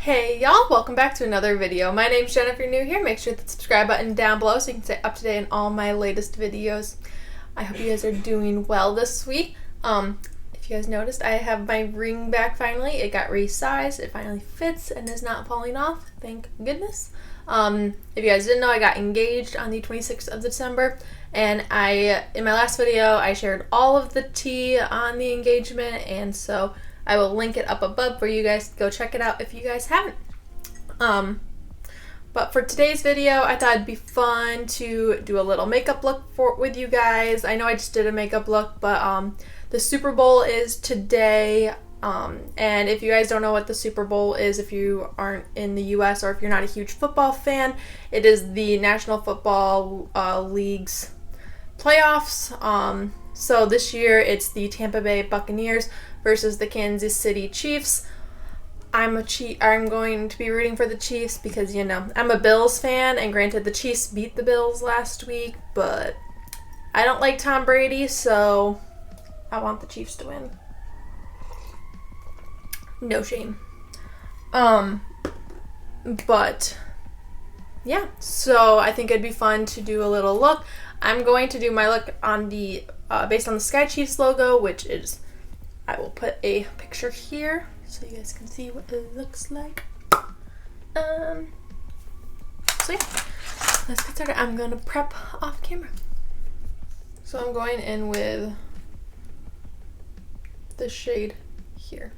Hey y'all, welcome back to another video. My name's Jen. If you're new here, make sure to hit the subscribe button down below so you can stay up to date on all my latest videos. I hope you guys are doing well this week. If you guys noticed, I have my ring back finally. It got resized, it finally fits and is not falling off, thank goodness. If you guys didn't know, I got engaged on the 26th of December, and in my last video, I shared all of the tea on the engagement, and so I will link it up above for you guys to go check it out if you guys haven't. But for today's video, I thought it'd be fun to do a little makeup look with you guys. I know I just did a makeup look, but the Super Bowl is today. And if you guys don't know what the Super Bowl is, if you aren't in the US or if you're not a huge football fan, it is the National Football League's playoffs. So this year it's the Tampa Bay Buccaneers versus the Kansas City Chiefs. I'm going to be rooting for the Chiefs because, you know, I'm a Bills fan, and granted the Chiefs beat the Bills last week, but I don't like Tom Brady, so I want the Chiefs to win. No shame. But yeah, so I think it'd be fun to do a little look. I'm going to do my look on the based on the Sky Chiefs logo, which is, I will put a picture here so you guys can see what it looks like. So yeah, let's get started. I'm gonna prep off camera. So I'm going in with the shade here.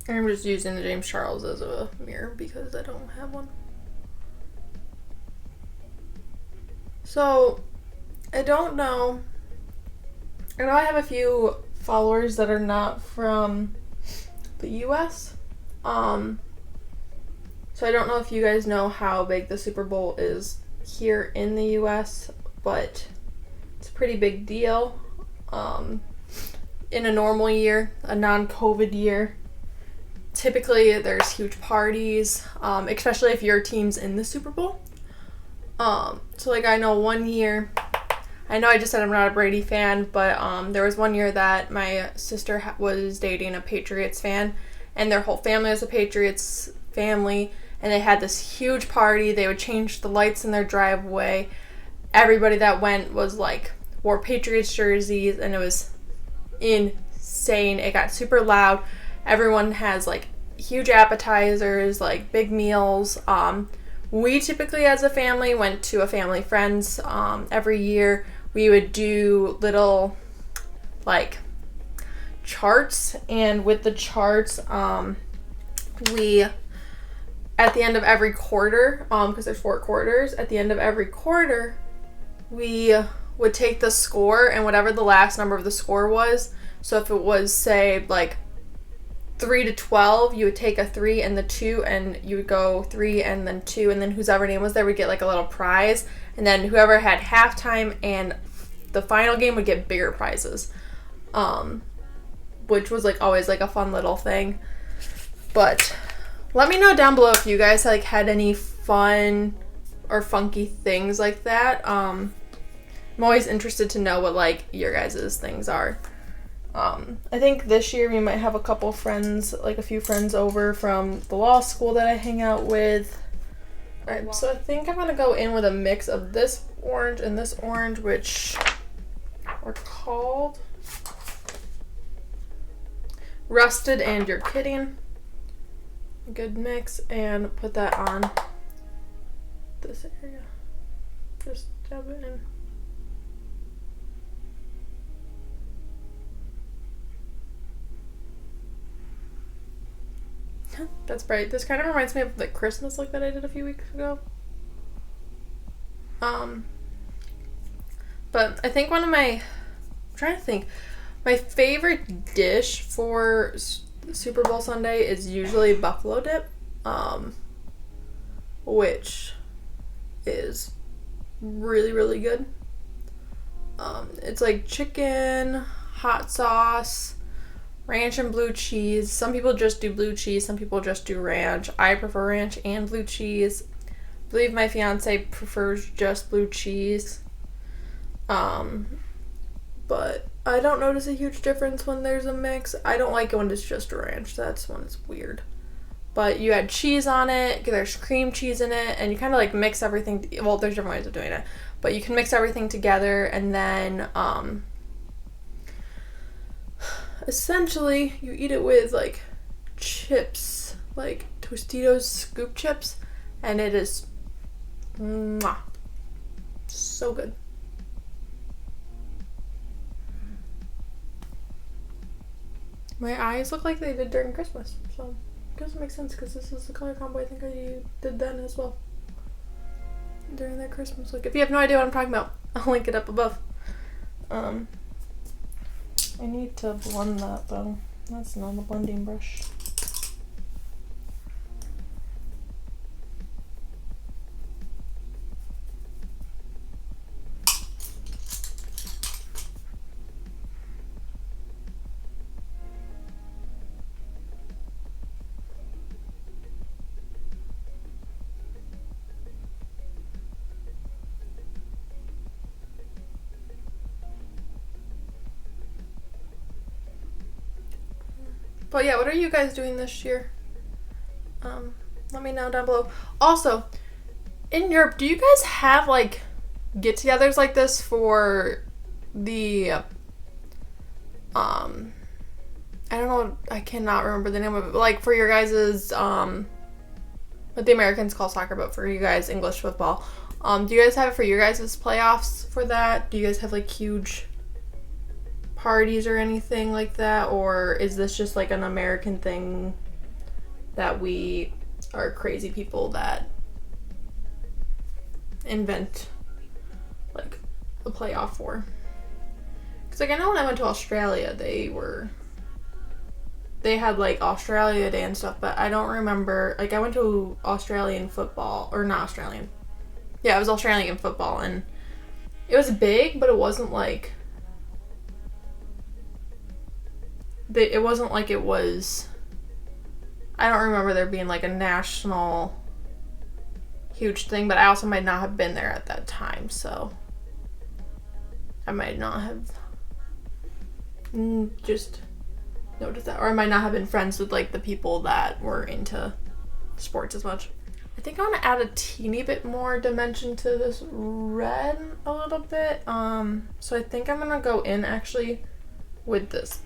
I'm just using the James Charles as a mirror because I don't have one. So, I don't know. I know I have a few followers that are not from the US. So I don't know if you guys know how big the Super Bowl is here in the US, but it's a pretty big deal. In a normal year, a non-COVID year, typically there's huge parties, especially if your team's in the Super Bowl. So like I know one year, I know I just said I'm not a Brady fan, but there was one year that my sister was dating a Patriots fan, and their whole family was a Patriots family, and they had this huge party. They would change the lights in their driveway. Everybody that went was like, wore Patriots jerseys, and it was insane. It got super loud. Everyone has like huge appetizers, like big meals. We typically as a family went to a family friend's every year. We would do little like charts, and with the charts we, at the end of every quarter, because there's 4 quarters, at the end of every quarter we would take the score and whatever the last number of the score was. So if it was, say, like 3 to 12, you would take a 3 and the 2, and you would go 3 and then 2, and then whoever name was there would get like a little prize, and then whoever had halftime and the final game would get bigger prizes, which was like always like a fun little thing. But let me know down below if you guys like had any fun or funky things like that. I'm always interested to know what like your guys' things are. I think this year we might have a couple friends, like a few friends over from the law school that I hang out with. Alright, so I think I'm gonna go in with a mix of this orange and this orange, which are called Rusted and You're Kidding. Good mix, and put that on this area. Just dab it in. That's bright. This kind of reminds me of the Christmas look that I did a few weeks ago. But I think I'm trying to think, my favorite dish for Super Bowl Sunday is usually buffalo dip, which is really, really good. It's like chicken, hot sauce, ranch and blue cheese. Some people just do blue cheese, some people just do ranch. I prefer ranch and blue cheese. I believe my fiance prefers just blue cheese. But I don't notice a huge difference when there's a mix. I don't like it when it's just ranch. That's when it's weird. But you add cheese on it, there's cream cheese in it, and you kind of like mix everything. Well, there's different ways of doing it, but you can mix everything together, and then essentially you eat it with like chips, like Tostitos scoop chips, and it is mwah, so good. My eyes look like they did during Christmas, so I guess it makes sense because this is the color combo I think I did then as well. During that Christmas look. If you have no idea what I'm talking about, I'll link it up above. I need to blend that though. That's not a blending brush. But yeah, what are you guys doing this year? Let me know down below. Also, in Europe, do you guys have like get-togethers like this for the I don't know, I cannot remember the name of it, but like for your guys's what the Americans call soccer, but for you guys English football. Do you guys have it for your guys's playoffs for that? Do you guys have like huge parties or anything like that, or is this just like an American thing that we are crazy people that invent like a playoff for? Because like I know when I went to Australia they had like Australia Day and stuff, but I don't remember, like I went to Australian football, or not Australian, yeah, it was Australian football, and it was big, but it wasn't like it wasn't like it was, I don't remember there being like a national huge thing, but I also might not have been there at that time, so I might not have just noticed that, or I might not have been friends with like the people that were into sports as much. I think I want to add a teeny bit more dimension to this red a little bit, so I think I'm gonna go in actually with this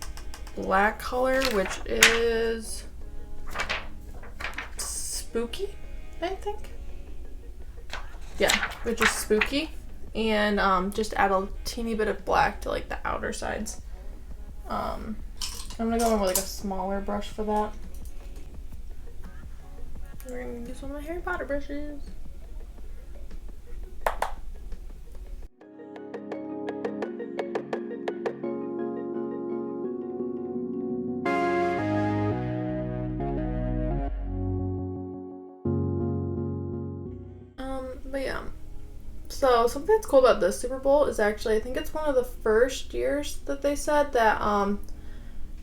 black color, which is Spooky, I think. Yeah, which is Spooky, and just add a teeny bit of black to like the outer sides. I'm gonna go in with like a smaller brush for that. We're gonna use one of my Harry Potter brushes. But yeah, so something that's cool about this Super Bowl is actually, I think it's one of the first years that they said that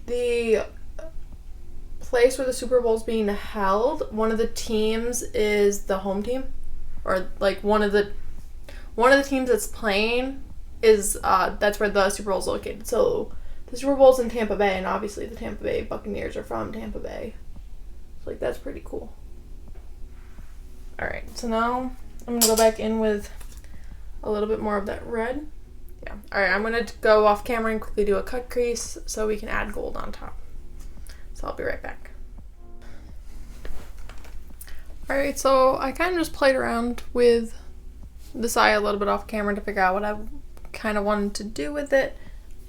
the place where the Super Bowl is being held, one of the teams is the home team, or like one of the teams that's playing is that's where the Super Bowl is located. So the Super Bowl's in Tampa Bay, and obviously the Tampa Bay Buccaneers are from Tampa Bay. So like that's pretty cool. All right, so now I'm gonna go back in with a little bit more of that red. Yeah. All right, I'm gonna go off camera and quickly do a cut crease so we can add gold on top. So I'll be right back. All right, so I kind of just played around with this eye a little bit off camera to figure out what I kind of wanted to do with it.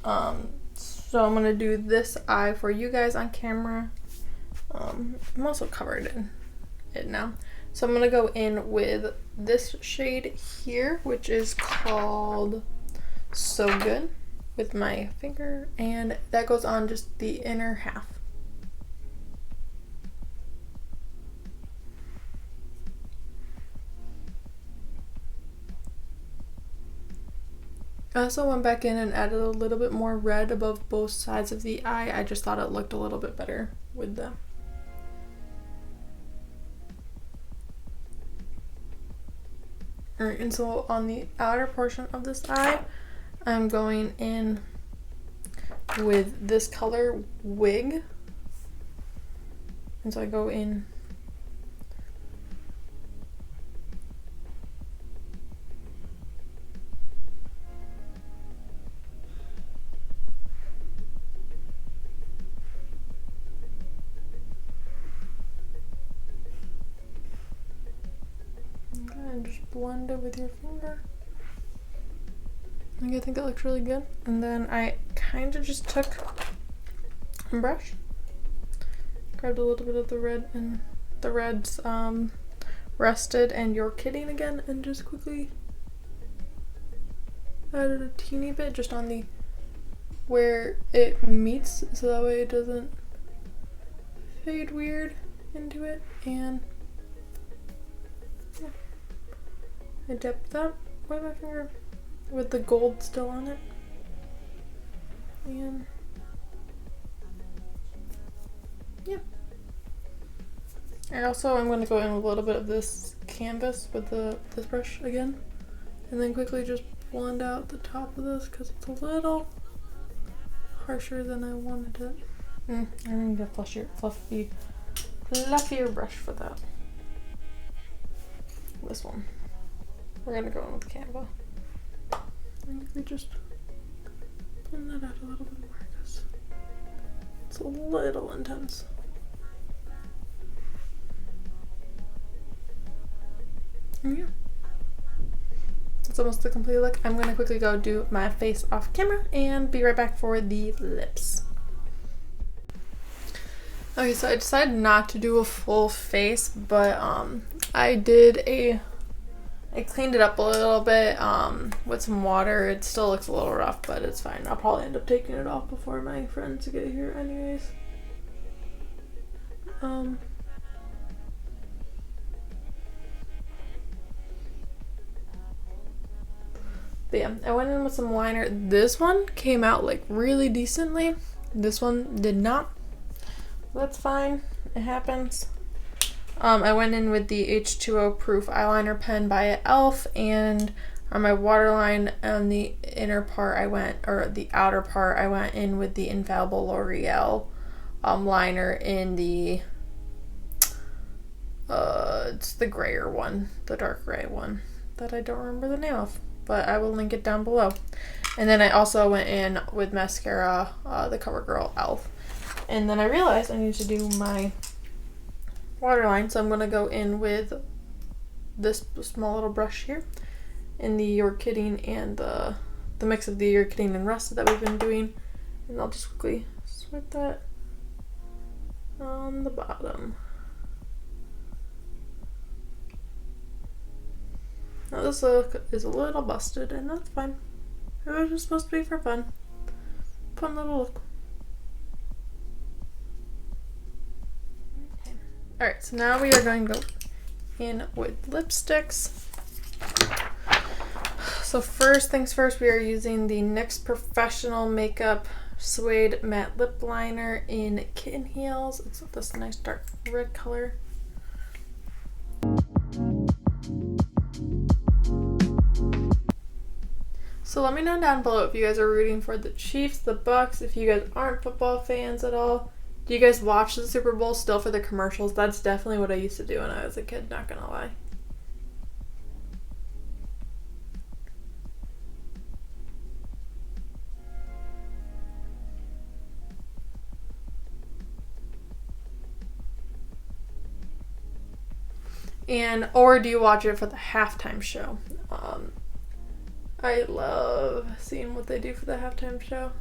So I'm gonna do this eye for you guys on camera. I'm also covered in it now. So I'm going to go in with this shade here, which is called So Good, with my finger, and that goes on just the inner half. I also went back in and added a little bit more red above both sides of the eye. I just thought it looked a little bit better with them. Alright, and so on the outer portion of this eye, I'm going in with this color Wig. And so I go in and just blend it with your finger. I think that looks really good. And then I kind of just took a brush, grabbed a little bit of the red and the reds Rusted and You're Kidding again, and just quickly added a teeny bit just on the where it meets, so that way it doesn't fade weird into it. And yeah, I dipped that with my finger with the gold still on it. And yeah. I also am going to go in with a little bit of this canvas with this brush again, and then quickly just blend out the top of this because it's a little harsher than I wanted it. I need a fluffier brush for that. This one. We're going to go in with Canva. And quickly just blend that out a little bit more because it's a little intense. Yeah, it's almost the complete look. I'm gonna quickly go do my face off camera and be right back for the lips. Okay, so I decided not to do a full face, but I cleaned it up a little bit with some water. It still looks a little rough, but it's fine. I'll probably end up taking it off before my friends get here anyways. But yeah, I went in with some liner. This one came out like really decently. This one did not. That's fine. It happens. I went in with the H2O proof eyeliner pen by e.l.f. and on my waterline on the inner part the outer part I went in with the Infallible L'Oreal liner in the it's the grayer one, the dark gray one that I don't remember the name of, but I will link it down below. And then I also went in with mascara, the CoverGirl e.l.f. And then I realized I need to do my waterline, so I'm going to go in with this small little brush here in the You're Kidding and the mix of the You're Kidding and Rusted that we've been doing. And I'll just quickly swipe that on the bottom. Now this look is a little busted, and that's fine. It was just supposed to be for fun. Fun little look. Okay. Alright, so now we are going to go in with lipsticks. So first things first, we are using the NYX Professional Makeup Suede Matte Lip Liner in Kitten Heels. It's this nice dark red color. So let me know down below if you guys are rooting for the Chiefs, the Bucks, if you guys aren't football fans at all. Do you guys watch the Super Bowl still for the commercials? That's definitely what I used to do when I was a kid, not gonna lie. Or do you watch it for the halftime show? I love seeing what they do for the halftime show.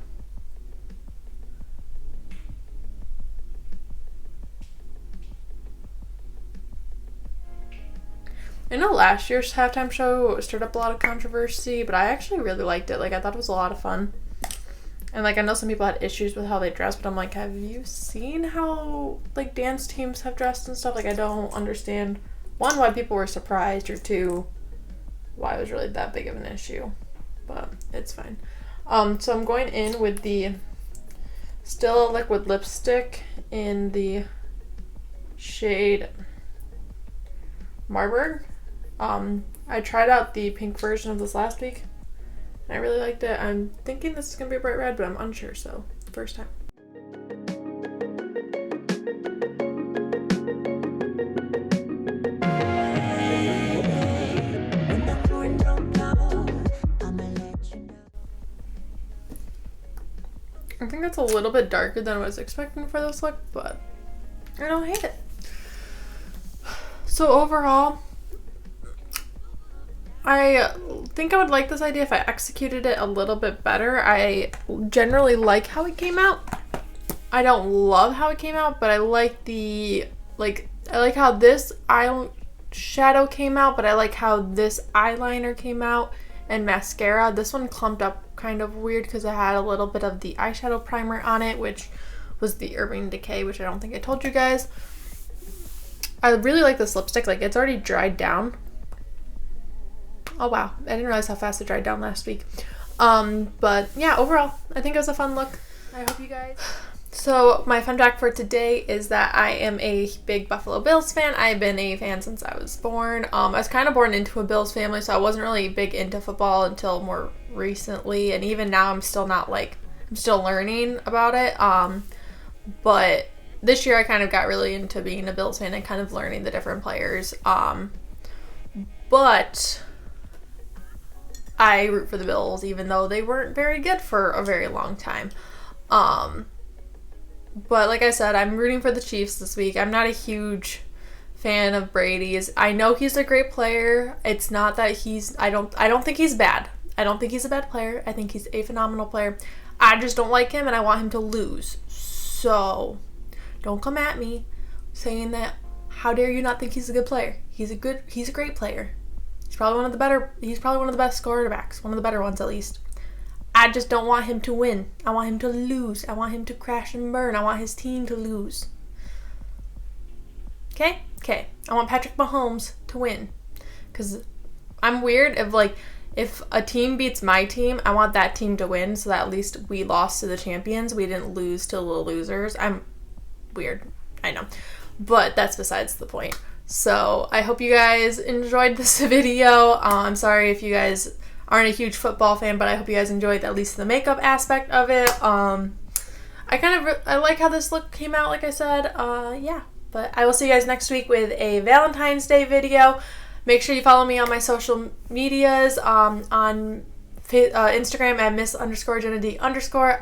I know last year's halftime show stirred up a lot of controversy, but I actually really liked it. Like, I thought it was a lot of fun. And, like, I know some people had issues with how they dressed, but I'm like, have you seen how, like, dance teams have dressed and stuff? Like, I don't understand, one, why people were surprised, or two, why it was really that big of an issue. But it's fine. So I'm going in with the Still Liquid Lipstick in the shade Marburg. I tried out the pink version of this last week, and I really liked it. I'm thinking this is going to be a bright red, but I'm unsure, so first time. I think that's a little bit darker than I was expecting for this look, but I don't hate it. So overall, I think I would like this idea if I executed it a little bit better. I generally like how it came out. I don't love how it came out, but I like I like how this eyeshadow came out, but I like how this eyeliner came out and mascara. This one clumped up kind of weird because I had a little bit of the eyeshadow primer on it, which was the Urban Decay, which I don't think I told you guys. I really like this lipstick. Like, it's already dried down. Oh wow, I didn't realize how fast it dried down last week. But yeah, overall, I think it was a fun look. I hope you guys... So my fun fact for today is that I am a big Buffalo Bills fan. I've been a fan since I was born. I was kind of born into a Bills family, so I wasn't really big into football until more recently. And even now, I'm still learning about it. But this year I kind of got really into being a Bills fan and kind of learning the different players. But I root for the Bills, even though they weren't very good for a very long time. But like I said, I'm rooting for the Chiefs this week. I'm not a huge fan of Brady's. I know he's a great player. It's not that I don't think he's bad. I don't think he's a bad player. I think he's a phenomenal player. I just don't like him and I want him to lose. So don't come at me saying that, how dare you not think he's a good player? He's a great player. He's probably one of the best quarterbacks, one of the better ones at least. I just don't want him to win. I want him to lose. I want him to crash and burn. I want his team to lose. Okay? Okay. I want Patrick Mahomes to win. Because I'm weird if a team beats my team, I want that team to win so that at least we lost to the champions. We didn't lose to the losers. I'm weird. I know. But that's besides the point. So I hope you guys enjoyed this video. I'm sorry if you guys aren't a huge football fan, but I hope you guys enjoyed at least the makeup aspect of it. I like how this look came out, like I said. Yeah, but I will see you guys next week with a Valentine's Day video. Make sure you follow me on my social medias, on Instagram at miss_Jenna_D_,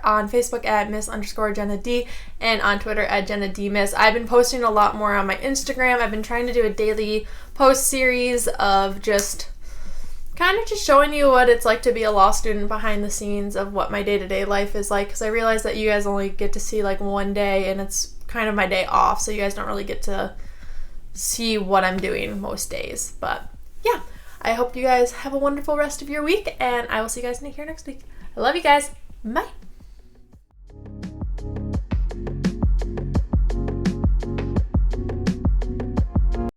on Facebook at miss_Jenna_D, and on Twitter at JennaD_Miss. I've been posting a lot more on my Instagram. I've been trying to do a daily post series of just showing you what it's like to be a law student behind the scenes of what my day-to-day life is like, because I realize that you guys only get to see like one day and it's kind of my day off, so you guys don't really get to see what I'm doing most days. But yeah, I hope you guys have a wonderful rest of your week and I will see you guys here next week. I love you guys. Bye.